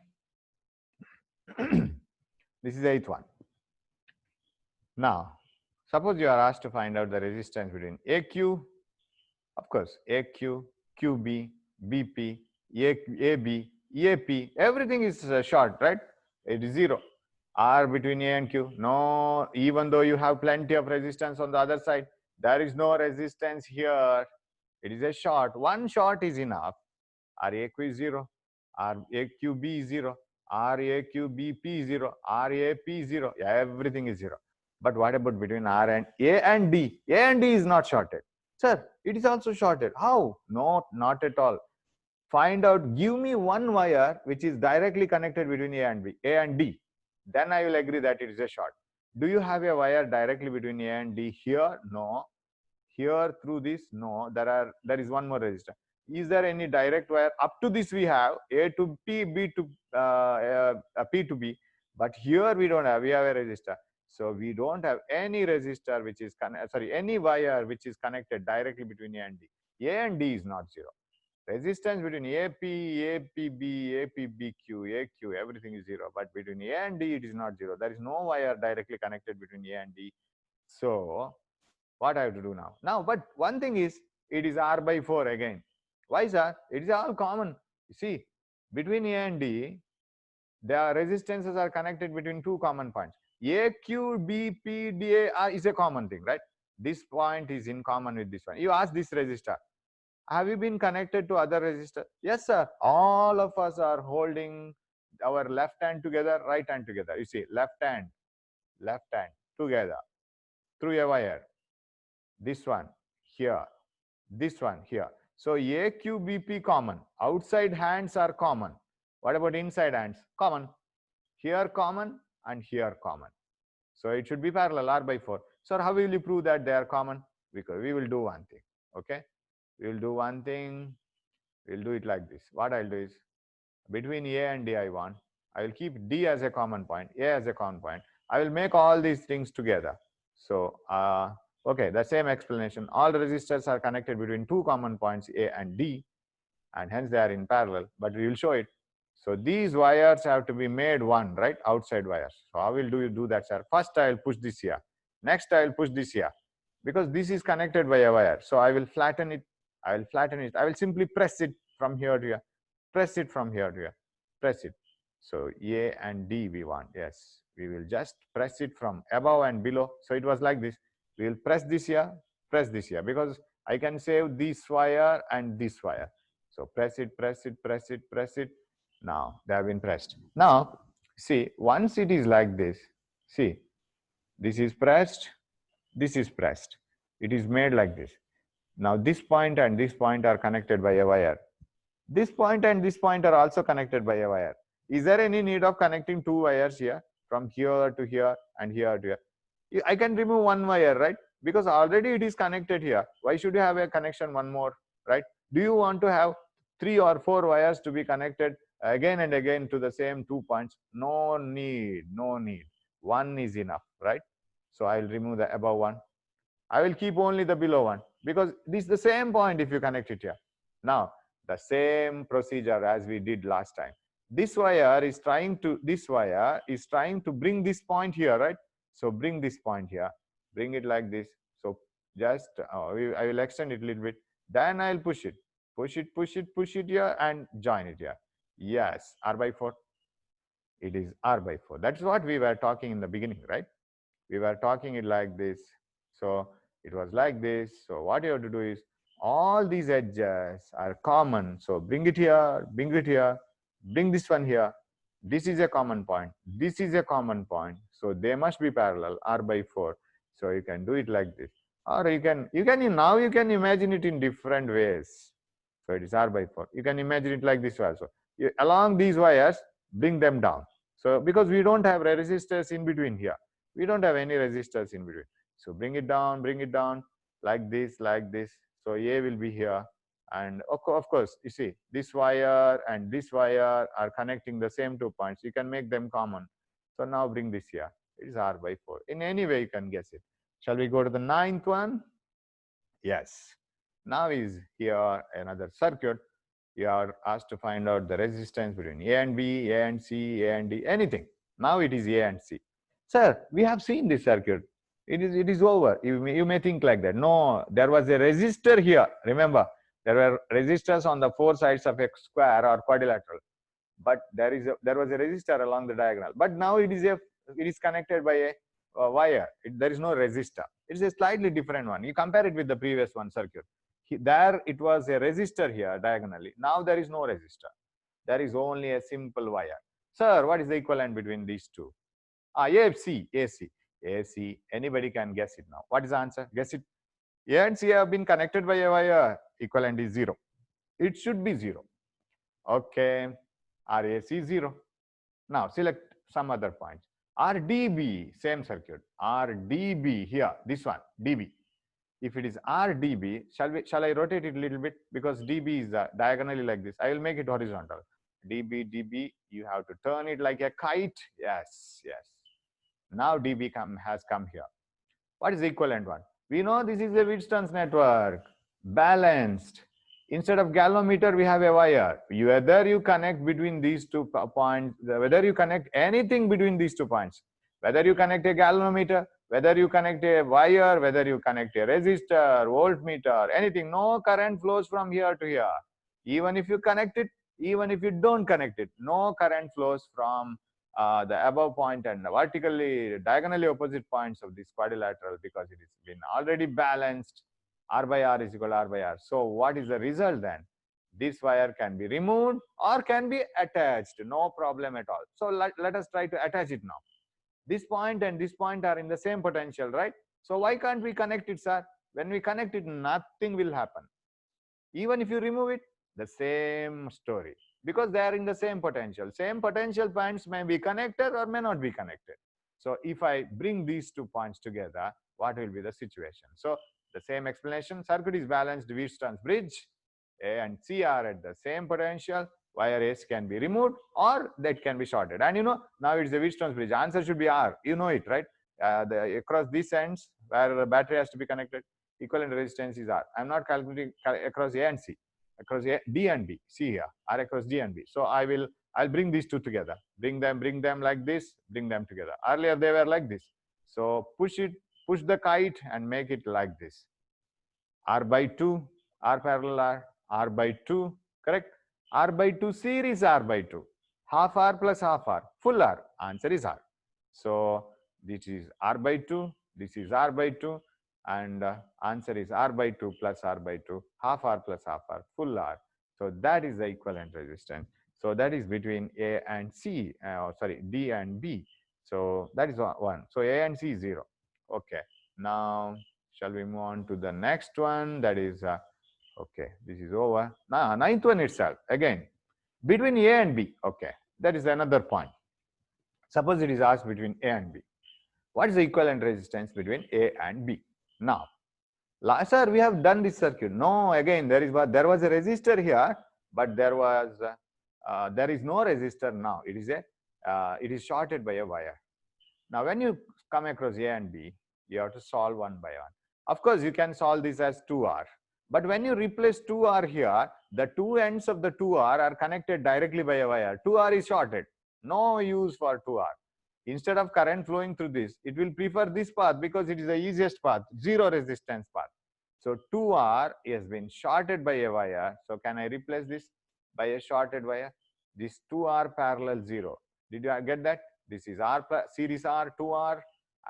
This is the 8th one. Now, suppose you are asked to find out the resistance between AQ, of course, AQ, QB, BP, AB, EAP, everything is short, right? It is 0. R between A and Q, no, even though you have plenty of resistance on the other side, there is no resistance here. It is a short. One short is enough. RAQ is 0, RAQB is 0, RAQBP is 0, RAP is 0. Everything is 0. But what about between R and A and D? A and D is not shorted. Sir, it is also shorted. How? No, not at all. Find out, give me one wire which is directly connected between A and B, A and D. Then I will agree that it is a short. Do you have a wire directly between A and D here? No. Here through this? No. There is one more resistor. Is there any direct wire? Up to this we have A to P, B to P to B, but here we don't have. We have a resistor. So we don't have any resistor which is any wire which is connected directly between A and D. A and D is not 0. Resistance between AP, APB, APBQ, AQ, everything is 0. But between A and D, it is not 0. There is no wire directly connected between A and D. So what I have to do now? Now, but one thing is, it is R by 4 again. Why, sir? It is all common. You see, between A and D, the resistances are connected between two common points. AQ, BP, DA is a common thing, right? This point is in common with this one. You ask this resistor, have you been connected to other resistors? Yes, sir. All of us are holding our left hand together, right hand together. You see, left hand together through a wire. This one here, this one here. So AQBP common. Outside hands are common. What about inside hands? Common. Here common and here common. So it should be parallel, R by 4. So how will you prove that they are common? Because we will do one thing. Okay, we will do one thing. We'll do it like this. What I'll do is, between A and D I will keep D as a common point, A as a common point. I will make all these things together. So okay, the same explanation. All resistors are connected between two common points, A and D, and hence they are in parallel, but we will show it. So these wires have to be made one, right? Outside wires. So how will you do that, sir? First I will push this here. Next I will push this here, because this is connected by a wire. So I will flatten it. I will flatten it. I will simply press it from here to here. Press it from here to here. Press it. So A and D we want. Yes, we will just press it from above and below. So it was like this. We will press this here, because I can save this wire and this wire. So press it, press it, press it, press it. Now they have been pressed. Now see, once it is like this, see, this is pressed, this is pressed. It is made like this. Now this point and this point are connected by a wire. This point and this point are also connected by a wire. Is there any need of connecting two wires here, from here to here and here to here? I can remove one wire, right? Because already it is connected here. Why should you have a connection one more, right? Do you want to have 3 or 4 wires to be connected again and again to the same 2 points? No need, no need. One is enough, right? So I will remove the above one. I will keep only the below one, because this is the same point if you connect it here. Now the same procedure as we did last time. This wire is trying to bring this point here, right? So bring this point here, bring it like this. So just I will extend it a little bit, then I'll push it, push it here and join it here. Yes, R by 4. It is R by 4. That's what we were talking in the beginning, right? We were talking it like this. So it was like this. So what you have to do is, all these edges are common. So bring it here, bring it here, bring this one here. This is a common point. This is a common point. So they must be parallel, R by 4. So you can do it like this. Or you can imagine it in different ways. So it is R by 4. You can imagine it like this also. Along these wires, bring them down. So because we don't have resistors in between here. We don't have any resistors in between. So bring it down like this, like this. So A will be here. And of course, you see, this wire and this wire are connecting the same 2 points. You can make them common. So now bring this here. It is R by 4. In any way, you can guess it. Shall we go to the 9th one? Yes. Now is here another circuit. You are asked to find out the resistance between A and B, A and C, A and D, anything. Now it is A and C. Sir, we have seen this circuit. It is over. You may think like that. No, there was a resistor here. Remember, there were resistors on the 4 sides of a square or quadrilateral. But there was a resistor along the diagonal. But now it is connected by a wire. There is no resistor. It is a slightly different one. You compare it with the previous one circuit. There it was a resistor here diagonally. Now there is no resistor. There is only a simple wire. Sir, what is the equivalent between these two? AC. Anybody can guess it now. What is the answer? Guess it. A and C have been connected by a wire. Equivalent is 0. It should be 0. Okay. RAC 0. Now select some other points. RDB, same circuit. RDB here, this one, DB. If it is RDB, shall I rotate it a little bit, because DB is diagonally like this. I will make it horizontal. DB, you have to turn it like a kite. Yes. Now DB has come here. What is the equivalent one? We know this is a Wheatstone's network, balanced. Instead of galvanometer, we have a wire. Whether you connect between these 2 points, whether you connect anything between these 2 points, whether you connect a galvanometer, whether you connect a wire, whether you connect a resistor, voltmeter, anything, no current flows from here to here. Even if you connect it, even if you don't connect it, no current flows from the above point and the diagonally opposite points of this quadrilateral, because it has been already balanced. R by R is equal to R by R. So what is the result then? This wire can be removed or can be attached. No problem at all. So let us try to attach it now. This point and this point are in the same potential, right? So why can't we connect it, sir? When we connect it, nothing will happen. Even if you remove it, the same story, because they are in the same potential. Same potential points may be connected or may not be connected. So if I bring these 2 points together, what will be the situation? So the same explanation, circuit is balanced Wheatstone's bridge. A and C are at the same potential. Wire S can be removed or that can be shorted. And now it's the Wheatstone's bridge. Answer should be R. You know it, right? Across these ends where the battery has to be connected, equivalent resistance is R. I'm not calculating across A and C, across D and B. See here, R across D and B. So I'll bring these two together. Bring them like this, bring them together. Earlier they were like this. So push the kite and make it like this. R by 2, R parallel R by 2, correct? R by 2 series R by 2. Half R plus half R, full R. Answer is R. So this is R by 2, this is R by 2, and answer is R by 2 plus R by 2, half R plus half R, full R. So that is the equivalent resistance. So that is between A and C, D and B. So that is one. So A and C is 0. Okay. Now, shall we move on to the next one? That is, okay, this is over. Now, ninth one itself, again, between A and B. Okay, that is another point. Suppose it is asked between A and B. What is the equivalent resistance between A and B? Now, sir, we have done this circuit. No, again, there was a resistor here, but there is no resistor now. It is shorted by a wire. Now, when you come across A and B, you have to solve one by one. Of course, you can solve this as 2R. But when you replace 2R here, the two ends of the 2R are connected directly by a wire. 2R is shorted. No use for 2R. Instead of current flowing through this, it will prefer this path because it is the easiest path, zero resistance path. So 2R has been shorted by a wire. So can I replace this by a shorted wire? This 2R parallel 0. Did you get that? This is R series R, 2R,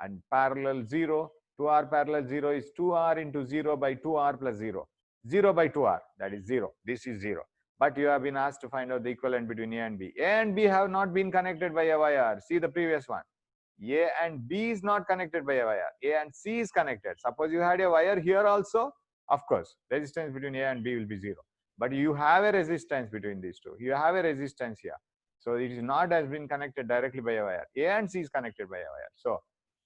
and parallel 0. 2R parallel 0 is 2R into 0 by 2R plus 0. 0 by 2R, that is 0. This is 0. But you have been asked to find out the equivalent between A and B. A and B have not been connected by a wire. See the previous one. A and B is not connected by a wire. A and C is connected. Suppose you had a wire here also, of course, resistance between A and B will be 0. But you have a resistance between these two. You have a resistance here. So it is not has been connected directly by a wire. A and C is connected by a wire. So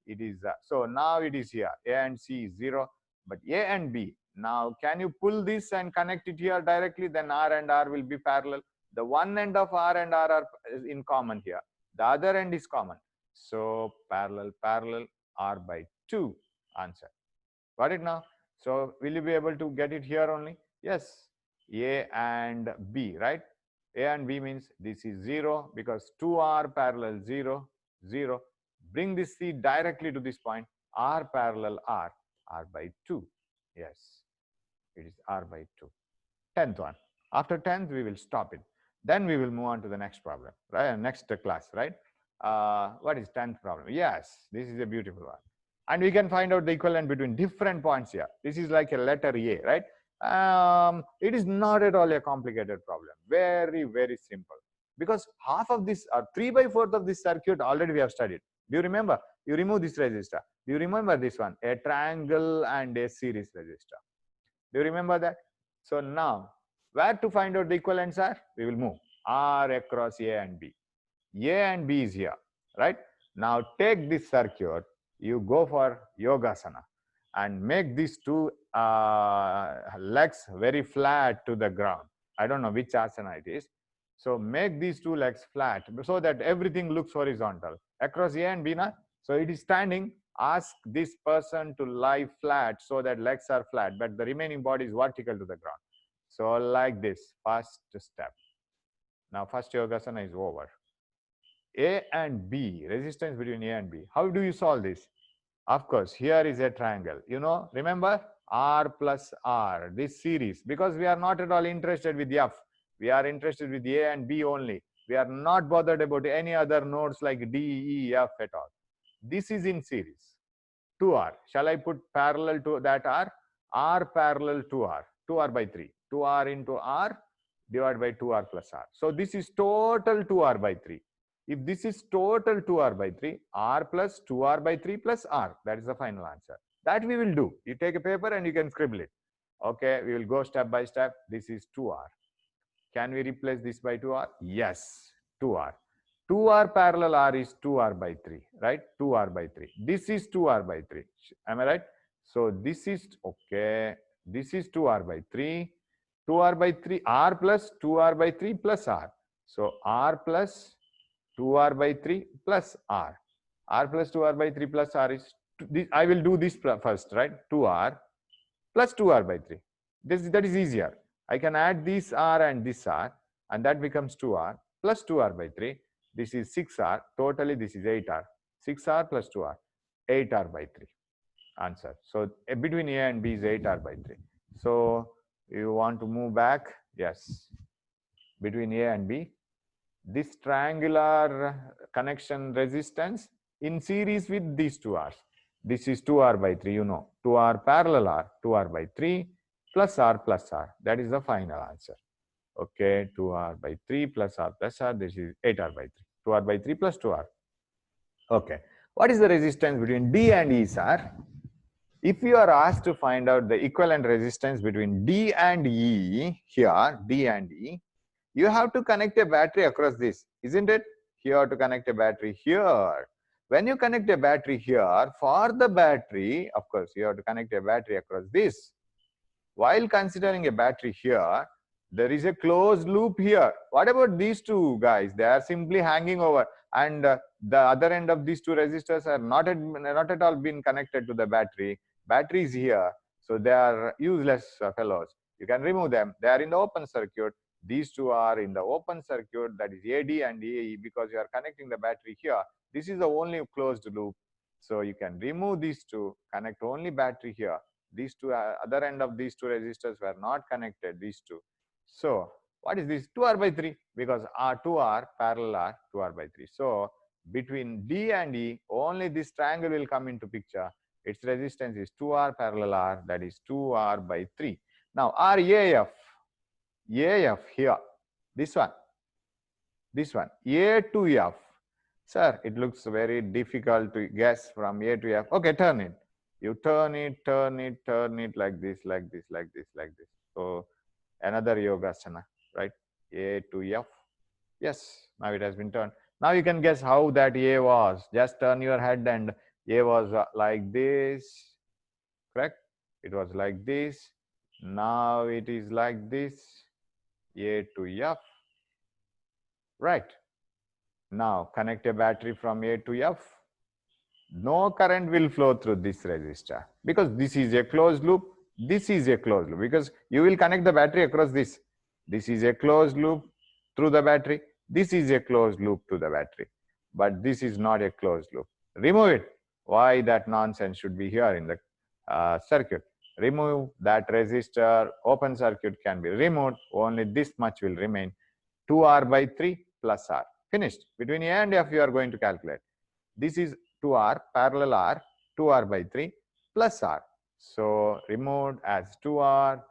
it is, so now it is here. A and C is 0. But A and B, now can you pull this and connect it here directly? Then R and R will be parallel. The one end of R and R are in common here. The other end is common. So parallel, R by 2, answer. Got it now? So will you be able to get it here only? Yes. A and B, right? A and B means this is 0 because 2R parallel 0, 0. Bring this C directly to this point. R parallel R, R by 2. Yes, it is R by 2. 10th one. After 10th, we will stop it. Then we will move on to the next problem, right? Next class, right? What is 10th problem? Yes, this is a beautiful one. And we can find out the equivalent between different points here. This is like a letter A, right? It is not at all a complicated problem. Very, very simple. Because half of this, or 3 by 4th of this circuit already we have studied. Do you remember? You remove this resistor. Do you remember this one? A triangle and a series resistor. Do you remember that? So now, where to find out the equivalents are? We will move R across A and B. A and B is here, right? Now take this circuit, you go for Yogasana and make these two legs very flat to the ground. I don't know which asana it is. So make these two legs flat so that everything looks horizontal. Across A and B, na? So it is standing. Ask this person to lie flat so that legs are flat, but the remaining body is vertical to the ground. So like this, first step. Now first Yogasana is over. A and B, resistance between A and B. How do you solve this? Of course, here is a triangle. You know, remember R plus R, this series, because we are not at all interested with F. We are interested with A and B only. We are not bothered about any other nodes like D, E, F at all. This is in series. 2R. Shall I put parallel to that R? R parallel to R. 2R by 3. 2R into R divided by 2R plus R. So this is total 2R by 3. If this is total 2R by 3, R plus 2R by 3 plus R. That is the final answer. That we will do. You take a paper and you can scribble it. Okay, we will go step by step. This is 2r. Can we replace this by 2r? Yes, 2r. 2r parallel r is 2r by 3, right? 2r by 3. This is 2r by 3. Am I right? So this is, okay, this is 2r by 3. 2r by 3, r plus 2r by 3 plus r. So r plus 2r by 3 plus r. R plus 2r by 3 plus r is, I will do this first, right? 2r plus 2r by 3. That is easier. I can add this r and this r, and that becomes 2r plus 2r by 3. This is 6r. Totally, this is 8r. 6r plus 2r, 8r by 3. Answer. So between A and B is 8r by 3. So you want to move back? Yes. Between A and B, this triangular connection resistance in series with these two r's. This is 2r by 3, you know. 2r parallel r, 2r by 3 plus r plus r. That is the final answer. Okay, 2r by 3 plus r plus r. This is 8r by 3. 2r by 3 plus 2r. Okay. What is the resistance between D and E, sir? If you are asked to find out the equivalent resistance between D and E, here, D and E, you have to connect a battery across this, isn't it? You have to connect a battery here. When you connect a battery here, for the battery, of course, you have to connect a battery across this. While considering a battery here, there is a closed loop here. What about these two guys? They are simply hanging over, and the other end of these two resistors are not at all been connected to the battery. Battery is here, so they are useless fellows. You can remove them. They are in the open circuit. These two are in the open circuit, that is AD and AE, because you are connecting the battery here. This is the only closed loop. So you can remove these two, connect only battery here. These two, other end of these two resistors were not connected, these two. So what is this? 2r by 3, because R 2r parallel r, 2r by 3. So between D and E, only this triangle will come into picture. Its resistance is 2r parallel r, that is 2r by 3. Now RAF, AF here, this one, A to F. Sir, it looks very difficult to guess from A to F. Okay, turn it. You turn it like this, like this, like this, like this. So another yogasana, right? A to F. Yes, now it has been turned. Now you can guess how that A was. Just turn your head and A was like this, correct? It was like this. Now it is like this. A to F, right? Now connect a battery from A to F. No current will flow through this resistor because this is a closed loop. This is a closed loop because you will connect the battery across this. This is a closed loop through the battery. This is a closed loop to the battery. But this is not a closed loop. Remove it. Why that nonsense should be here in the circuit? Remove that resistor. Open circuit can be removed. Only this much will remain. 2r by 3 plus r. Finished. Between A and F, you are going to calculate. This is 2r parallel r, 2r by 3 plus r. So removed as 2r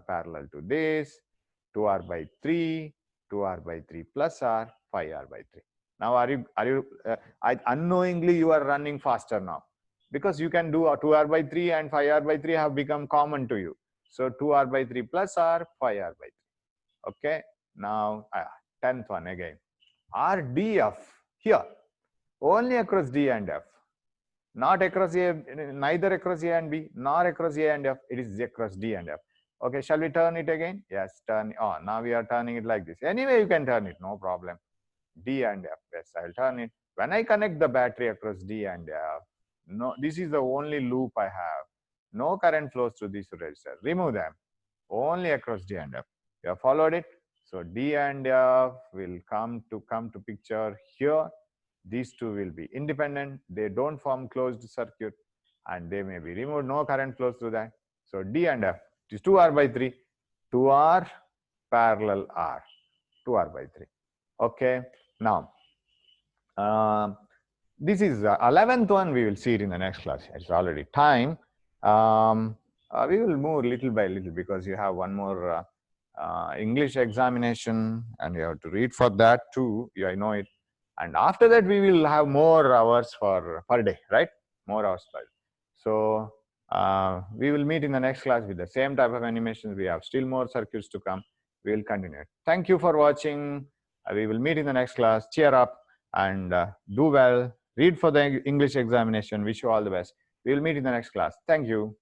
parallel to this, 2r by 3, 2r by 3 plus r, 5r by 3. Now unknowingly you are running faster now because you can do 2r by 3 and 5r by 3 have become common to you. So 2r by 3 plus r, 5r by 3. Okay. Now 10th one again. RDF here only across D and F, not across A, neither across A and B, nor across A and F. It is across D and F. Okay, shall we turn it again? Yes, turn. Oh, now we are turning it like this. Anyway, you can turn it, no problem. D and F. Yes, I'll turn it. When I connect the battery across D and F, no, this is the only loop I have. No current flows through this resistor. Remove them. Only across D and F. You have followed it. So D and F will come to picture here. These two will be independent. They don't form closed circuit and they may be removed. No current flows through that. So D and F is 2r by 3. 2r parallel r. 2r by 3. Okay. Now, this is 11th one. We will see it in the next class. It's already time. We will move little by little because you have one more English examination and you have to read for that too. Yeah, I know it. And after that, we will have more hours per day, right? More hours per day. So We will meet in the next class with the same type of animations. We have still more circuits to come. We will continue. Thank you for watching. We will meet in the next class. Cheer up and do well. Read for the English examination. Wish you all the best. We will meet in the next class. Thank you.